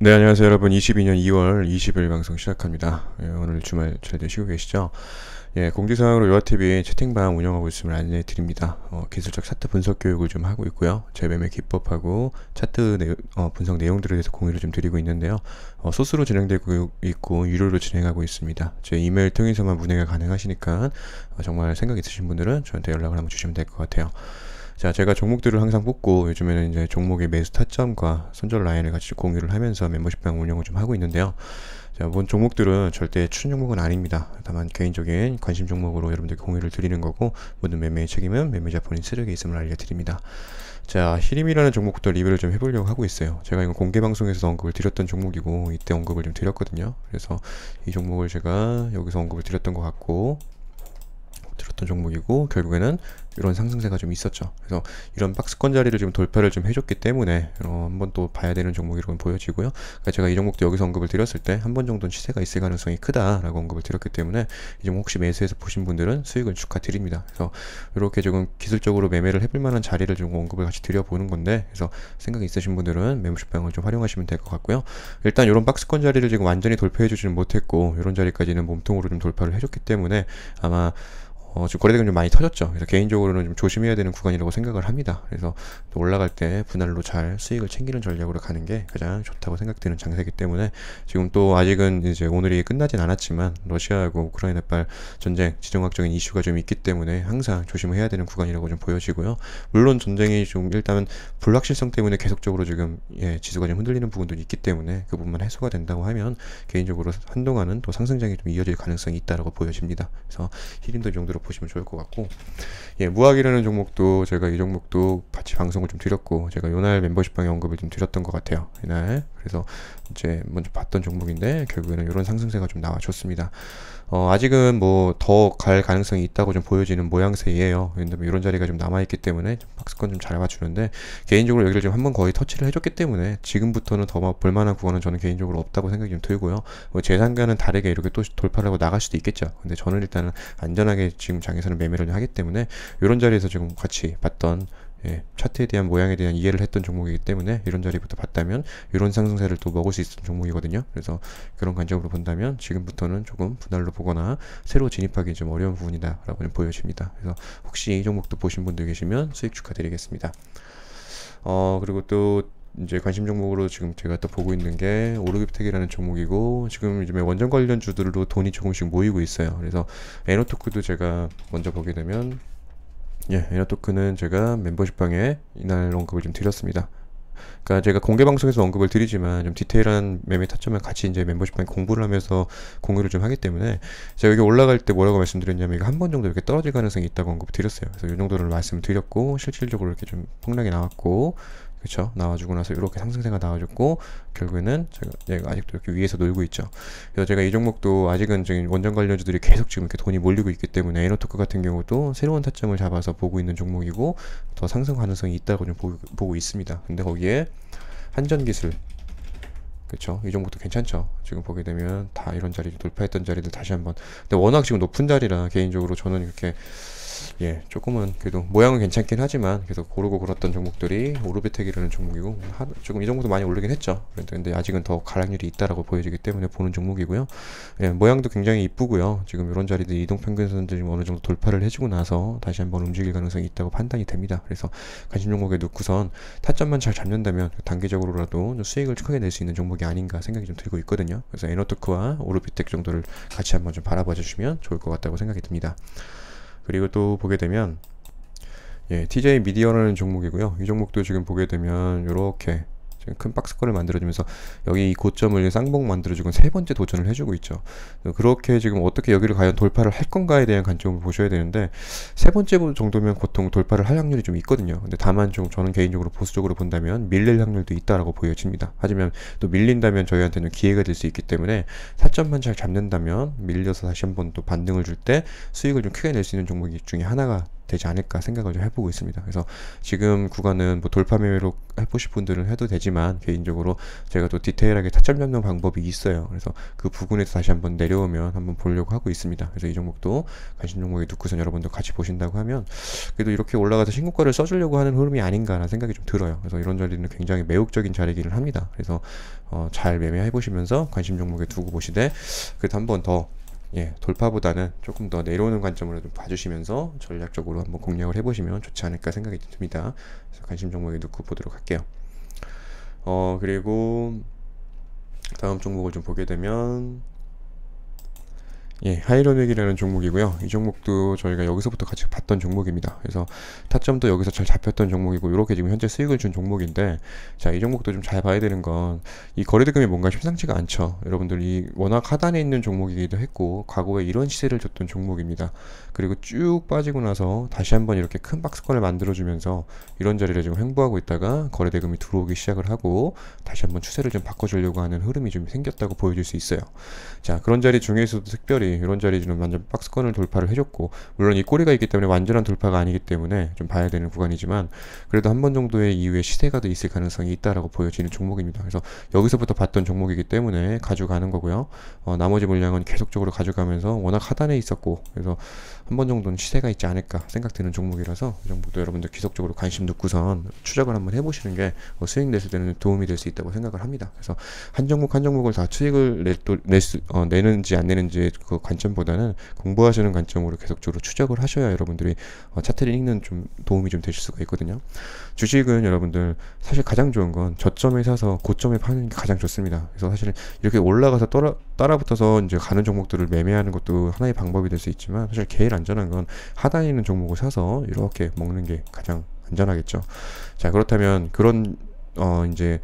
네, 안녕하세요 여러분. 22년 2월 20일 방송 시작합니다. 오늘 주말 잘 되시고 계시죠? 공지사항으로 요아TV 채팅방 운영하고 있음을 안내해 드립니다. 기술적 차트 분석 교육을 좀 하고 있고요. 제 매매 기법하고 차트 분석 내용들에 대해서 공유를 좀 드리고 있는데요. 소스로 진행되고 있고 유료로 진행하고 있습니다. 제 이메일 통해서만 문의가 가능하시니까 정말 생각 있으신 분들은 저한테 연락을 한번 주시면 될 것 같아요. 자, 제가 종목들을 항상 뽑고 요즘에는 이제 종목의 매수 타점과 손절 라인을 같이 공유를 하면서 멤버십방 운영을 좀 하고 있는데요. 자, 본 종목들은 절대 추천 종목은 아닙니다. 다만 개인적인 관심 종목으로 여러분들께 공유를 드리는 거고, 모든 매매의 책임은 매매자 본인 세력에 있음을 알려드립니다. 자, 히림이라는 종목부터 리뷰를 좀 해보려고 하고 있어요. 제가 이거 공개 방송에서 언급을 드렸던 종목이고, 이때 언급을 좀 드렸거든요. 그래서 이 종목을 제가 여기서 언급을 드렸던 것 같고, 들었던 종목이고, 결국에는 이런 상승세가 좀 있었죠. 그래서 이런 박스권 자리를 좀 돌파를 좀 해줬기 때문에 한번 또 봐야 되는 종목이라고 보여지고요. 그러니까 제가 이 종목도 여기서 언급을 드렸을 때 한 번 정도는 시세가 있을 가능성이 크다라고 언급을 드렸기 때문에 이 종목 혹시 매수해서 보신 분들은 수익을 축하드립니다. 그래서 이렇게 조금 기술적으로 매매를 해볼 만한 자리를 좀 언급을 같이 드려보는 건데, 그래서 생각이 있으신 분들은 매물식방을 좀 활용하시면 될 것 같고요. 일단 이런 박스권 자리를 지금 완전히 돌파해주지는 못했고, 이런 자리까지는 몸통으로 좀 돌파를 해줬기 때문에 아마 지금 거래대금 좀 많이 터졌죠. 그래서 개인적으로는 좀 조심해야 되는 구간이라고 생각을 합니다. 그래서 또 올라갈 때 분할로 잘 수익을 챙기는 전략으로 가는 게 가장 좋다고 생각되는 장세이기 때문에, 지금 또 아직은 이제 오늘이 끝나진 않았지만 러시아하고 우크라이나발 전쟁 지정학적인 이슈가 좀 있기 때문에 항상 조심을 해야 되는 구간이라고 좀 보여지고요. 물론 전쟁이 좀 일단은 불확실성 때문에 계속적으로 지금 지수가 좀 흔들리는 부분도 있기 때문에 그 부분만 해소가 된다고 하면 개인적으로 한동안은 또 상승장이 좀 이어질 가능성이 있다라고 보여집니다. 그래서 히림도 이 정도로 보시면 좋을 것 같고, 무학이라는 종목도 제가 이 종목도 같이 방송을 좀 드렸고, 제가 요날 멤버십방에 언급을 좀 드렸던 것 같아요, 이날. 그래서 이제 먼저 봤던 종목인데 결국에는 이런 상승세가 좀 나와줬습니다. 아직은 뭐 더 갈 가능성이 있다고 좀 보여지는 모양새예요. 왜냐면 이런 자리가 좀 남아있기 때문에 좀 박스권 좀 잘 맞추는데, 개인적으로 여기를 지금 한번 거의 터치를 해줬기 때문에 지금부터는 더 막 볼만한 구간은 저는 개인적으로 없다고 생각이 좀 들고요. 제 상가는 다르게 이렇게 또 돌파를 하고 나갈 수도 있겠죠. 근데 저는 일단은 안전하게 지금 장에서는 매매를 하기 때문에 이런 자리에서 지금 같이 봤던 차트에 대한 모양에 대한 이해를 했던 종목이기 때문에 이런 자리부터 봤다면 이런 상승세를 또 먹을 수 있었던 종목이거든요. 그래서 그런 관점으로 본다면 지금부터는 조금 분할로 보거나 새로 진입하기 좀 어려운 부분이다 라고 보여집니다. 그래서 혹시 이 종목도 보신 분들 계시면 수익 축하드리겠습니다. 그리고 또 이제 관심 종목으로 지금 제가 또 보고 있는 게 오르비텍이라는 종목이고, 지금 요즘에 원전 관련주들로 돈이 조금씩 모이고 있어요. 그래서 에너토크도 제가 먼저 보게 되면, 에너토크는 제가 멤버십방에 이날 언급을 좀 드렸습니다. 그러니까 제가 공개 방송에서 언급을 드리지만 좀 디테일한 매매 타점을 같이 이제 멤버십방에 공부를 하면서 공유를 좀 하기 때문에, 제가 여기 올라갈 때 뭐라고 말씀드렸냐면 이거 한 번 정도 이렇게 떨어질 가능성이 있다고 언급을 드렸어요. 그래서 이 정도를 말씀을 드렸고, 실질적으로 이렇게 좀 폭락이 나왔고, 그쵸, 나와주고 나서 이렇게 상승세가 나와줬고, 결국에는 얘가 아직도 이렇게 위에서 놀고 있죠. 그래서 제가 이 종목도 아직은 지금 원전 관련주들이 계속 지금 이렇게 돈이 몰리고 있기 때문에 에너토크 같은 경우도 새로운 타점을 잡아서 보고 있는 종목이고 더 상승 가능성이 있다고 좀 보고 있습니다. 근데 거기에 한전기술, 그쵸, 이 종목도 괜찮죠. 지금 보게 되면 다 이런 자리 돌파했던 자리들 다시 한번, 근데 워낙 지금 높은 자리라 개인적으로 저는 이렇게 조금은 그래도 모양은 괜찮긴 하지만 계속 고르고 골았던 종목들이 오르비텍이라는 종목이고, 조금 이 정도도 많이 오르긴 했죠. 근데 아직은 더 가락률이 있다라고 보여지기 때문에 보는 종목이고요. 모양도 굉장히 이쁘고요. 지금 이런 자리들 이동평균선들이 어느 정도 돌파를 해주고 나서 다시 한번 움직일 가능성이 있다고 판단이 됩니다. 그래서 관심 종목에 놓고선 타점만 잘 잡는다면 단기적으로라도 좀 수익을 크게 낼 수 있는 종목이 아닌가 생각이 좀 들고 있거든요. 그래서 에너테크와 오르비텍 정도를 같이 한번 좀 바라봐 주시면 좋을 것 같다고 생각이 듭니다. 그리고 또 보게 되면 TJ 미디어라는 종목이고요. 이 종목도 지금 보게 되면 이렇게 지금 큰 박스권을 만들어주면서 여기 이 고점을 쌍봉 만들어주고 세 번째 도전을 해주고 있죠. 그렇게 지금 어떻게 여기를 과연 돌파를 할 건가에 대한 관점을 보셔야 되는데, 세 번째 정도면 보통 돌파를 할 확률이 좀 있거든요. 근데 다만 좀 저는 개인적으로 보수적으로 본다면 밀릴 확률도 있다라고 보여집니다. 하지만 또 밀린다면 저희한테는 기회가 될 수 있기 때문에 타점만 잘 잡는다면 밀려서 다시 한번 또 반등을 줄 때 수익을 좀 크게 낼 수 있는 종목 중에 하나가 되지 않을까 생각을 좀 해보고 있습니다. 그래서 지금 구간은 뭐 돌파 매매로 해보실 분들은 해도 되지만, 개인적으로 제가 또 디테일하게 타점 잡는 방법이 있어요. 그래서 그 부분에서 다시 한번 내려오면 한번 보려고 하고 있습니다. 그래서 이 종목도 관심 종목에 놓고선 여러분들 같이 보신다고 하면 그래도 이렇게 올라가서 신고가를 써주려고 하는 흐름이 아닌가라는 생각이 좀 들어요. 그래서 이런 자리는 굉장히 매혹적인 자리기는 합니다. 그래서 잘 매매해 보시면서 관심 종목에 두고 보시되, 그래도 한번 더 돌파보다는 조금 더 내려오는 관점으로 좀 봐주시면서 전략적으로 한번 공략을 해보시면 좋지 않을까 생각이 듭니다. 그래서 관심 종목에 놓고 보도록 할게요. 그리고 다음 종목을 좀 보게 되면 하이로닉이라는 종목이고요. 이 종목도 저희가 여기서부터 같이 봤던 종목입니다. 그래서 타점도 여기서 잘 잡혔던 종목이고, 이렇게 지금 현재 수익을 준 종목인데, 자, 이 종목도 좀 잘 봐야 되는 건 이 거래대금이 뭔가 심상치가 않죠. 여러분들이 워낙 하단에 있는 종목이기도 했고, 과거에 이런 시세를 줬던 종목입니다. 그리고 쭉 빠지고 나서 다시 한번 이렇게 큰 박스권을 만들어주면서 이런 자리를 지금 횡보하고 있다가 거래대금이 들어오기 시작을 하고 다시 한번 추세를 좀 바꿔주려고 하는 흐름이 좀 생겼다고 보여줄 수 있어요. 자, 그런 자리 중에서도 특별히 이런 자리는 완전 박스권을 돌파를 해줬고, 물론 이 꼬리가 있기 때문에 완전한 돌파가 아니기 때문에 좀 봐야 되는 구간이지만, 그래도 한 번 정도의 이후에 시세가 더 있을 가능성이 있다라고 보여지는 종목입니다. 그래서 여기서부터 봤던 종목이기 때문에 가져가는 거고요. 나머지 물량은 계속적으로 가져가면서 워낙 하단에 있었고, 그래서 한 번 정도는 시세가 있지 않을까 생각되는 종목이라서 이 종목도 여러분들 기속적으로 관심 두고선 추적을 한번 해보시는 게 수익 냈을 때는 도움이 될 수 있다고 생각을 합니다. 그래서 한 종목 한 종목을 다 수익을 내는지 안 내는지 그 관점보다는 공부하시는 관점으로 계속적으로 추적을 하셔야 여러분들이 차트를 읽는 좀 도움이 좀 되실 수가 있거든요. 주식은 여러분들 사실 가장 좋은 건 저점에 사서 고점에 파는 게 가장 좋습니다. 그래서 사실 이렇게 올라가서 따라붙어서 이제 가는 종목들을 매매하는 것도 하나의 방법이 될 수 있지만, 사실 제일 안전한 건 하단에 있는 종목을 사서 이렇게 먹는 게 가장 안전하겠죠. 자, 그렇다면 그런 이제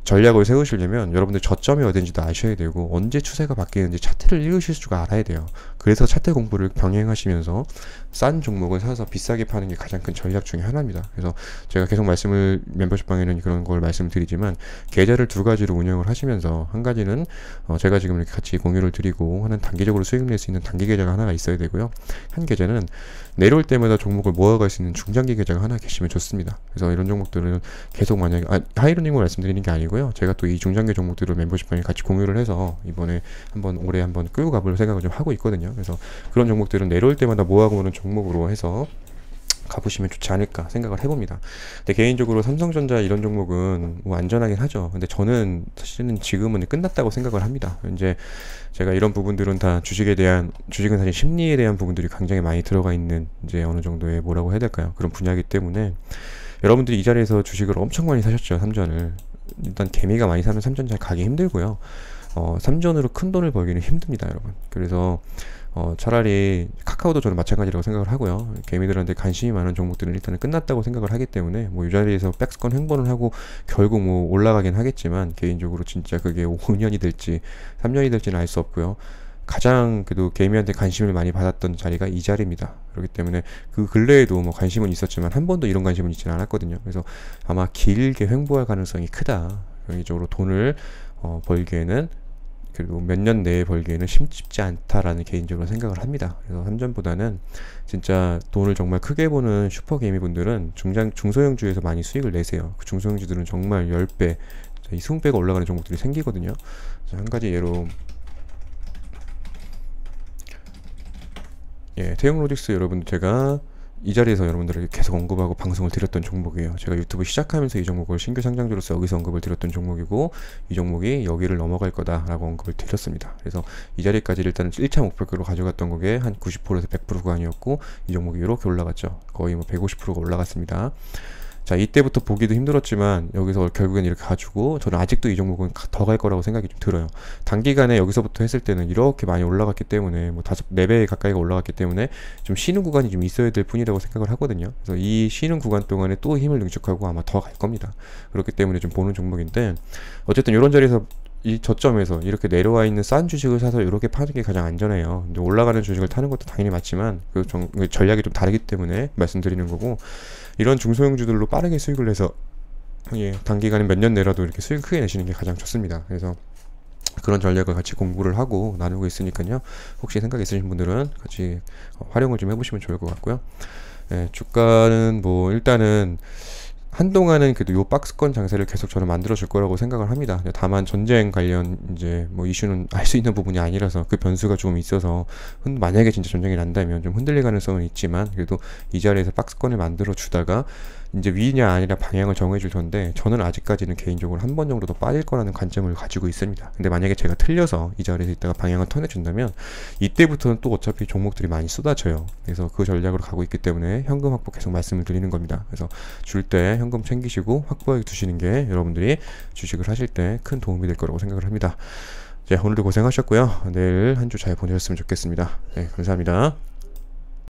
전략을 세우시려면 여러분들 저점이 어딘지도 아셔야 되고, 언제 추세가 바뀌는지 차트를 읽으실 줄 알아야 돼요. 그래서 차트 공부를 병행하시면서 싼 종목을 사서 비싸게 파는 게 가장 큰 전략 중에 하나입니다. 그래서 제가 계속 멤버십 방에는 그런 걸 말씀드리지만, 계좌를 두 가지로 운영을 하시면서, 한 가지는 제가 지금 이렇게 같이 공유를 드리고 하는 단기적으로 수익 낼 수 있는 단기 계좌가 하나가 있어야 되고요. 한 계좌는 내려올 때마다 종목을 모아갈 수 있는 중장기 계좌가 하나 계시면 좋습니다. 그래서 이런 종목들은 계속 만약에 하이로닝을 말씀드리는 게 아니고요. 제가 또 이 중장기 종목들을 멤버십 방에 같이 공유를 해서 이번에 올해 한번 끌고 가볼 생각을 좀 하고 있거든요. 그래서 그런 종목들은 내려올 때마다 모아오는 종목으로 해서 가보시면 좋지 않을까 생각을 해봅니다. 근데 개인적으로 삼성전자 이런 종목은 뭐 안전하긴 하죠. 근데 저는 사실은 지금은 끝났다고 생각을 합니다. 이제 제가 이런 부분들은 다 주식은 사실 심리에 대한 부분들이 굉장히 많이 들어가 있는, 이제 어느 정도의 뭐라고 해야 될까요? 그런 분야이기 때문에 여러분들이 이 자리에서 주식을 엄청 많이 사셨죠. 삼전을. 일단 개미가 많이 사면 삼전 잘 가기 힘들고요. 삼전으로 큰 돈을 벌기는 힘듭니다, 여러분. 그래서 차라리 카카오도 저는 마찬가지라고 생각을 하고요. 개미들한테 관심이 많은 종목들은 일단은 끝났다고 생각을 하기 때문에, 뭐 이 자리에서 백스권 횡보를 하고 결국 뭐 올라가긴 하겠지만, 개인적으로 진짜 그게 5년이 될지 3년이 될지는 알 수 없고요. 가장 그래도 개미한테 관심을 많이 받았던 자리가 이 자리입니다. 그렇기 때문에 그 근래에도 뭐 관심은 있었지만 한 번도 이런 관심은 있지는 않았거든요. 그래서 아마 길게 횡보할 가능성이 크다. 개인적으로 돈을 벌기에는, 그리고 몇 년 내에 벌기에는 쉽지 않다라는 개인적으로 생각을 합니다. 그래서 삼전보다는 진짜 돈을 정말 크게 보는 슈퍼 개미 분들은 중소형주에서 많이 수익을 내세요. 그 중소형주들은 정말 10배, 20배가 올라가는 종목들이 생기거든요. 한 가지 예로 태용로직스, 여러분 제가 이 자리에서 여러분들에게 계속 언급하고 방송을 드렸던 종목이에요. 제가 유튜브 시작하면서 이 종목을 신규 상장주로서 여기서 언급을 드렸던 종목이고, 이 종목이 여기를 넘어갈 거다라고 언급을 드렸습니다. 그래서 이 자리까지 일단 1차 목표가로 가져갔던 거게 한 90%에서 100% 구간이었고, 이 종목이 이렇게 올라갔죠. 거의 뭐 150%가 올라갔습니다. 자, 이때부터 보기도 힘들었지만 여기서 결국엔 이렇게 가지고, 저는 아직도 이 종목은 더 갈 거라고 생각이 좀 들어요. 단기간에 여기서부터 했을 때는 이렇게 많이 올라갔기 때문에, 뭐 4배 가까이가 올라갔기 때문에 좀 쉬는 구간이 좀 있어야 될 뿐이라고 생각을 하거든요. 그래서 이 쉬는 구간 동안에 또 힘을 능축하고 아마 더 갈 겁니다. 그렇기 때문에 좀 보는 종목인데, 어쨌든 이런 자리에서 이 저점에서 이렇게 내려와 있는 싼 주식을 사서 이렇게 파는 게 가장 안전해요. 근데 올라가는 주식을 타는 것도 당연히 맞지만 그 전략이 좀 다르기 때문에 말씀드리는 거고, 이런 중소형주들로 빠르게 수익을 내서 단기간에 몇 년 내라도 이렇게 수익 크게 내시는 게 가장 좋습니다. 그래서 그런 전략을 같이 공부를 하고 나누고 있으니까요. 혹시 생각 있으신 분들은 같이 활용을 좀 해보시면 좋을 것 같고요. 예, 주가는 뭐 일단은 한동안은 그래도 요 박스권 장세를 계속 저는 만들어 줄 거라고 생각을 합니다. 다만 전쟁 관련 이제 뭐 이슈는 알 수 있는 부분이 아니라서 그 변수가 좀 있어서 만약에 진짜 전쟁이 난다면 좀 흔들릴 가능성은 있지만 그래도 이 자리에서 박스권을 만들어 주다가 이제 위냐 아니냐 방향을 정해 줄 텐데 저는 아직까지는 개인적으로 한 번 정도 더 빠질 거라는 관점을 가지고 있습니다. 근데 만약에 제가 틀려서 이 자리에서 있다가 방향을 턴해 준다면 이때부터는 또 어차피 종목들이 많이 쏟아져요. 그래서 그 전략으로 가고 있기 때문에 현금 확보 계속 말씀을 드리는 겁니다. 그래서 줄 때 현금 챙기시고 확보해 두시는 게 여러분들이 주식을 하실 때 큰 도움이 될 거라고 생각을 합니다. 자, 오늘도 고생하셨고요. 내일 한 주 잘 보내셨으면 좋겠습니다. 네, 감사합니다.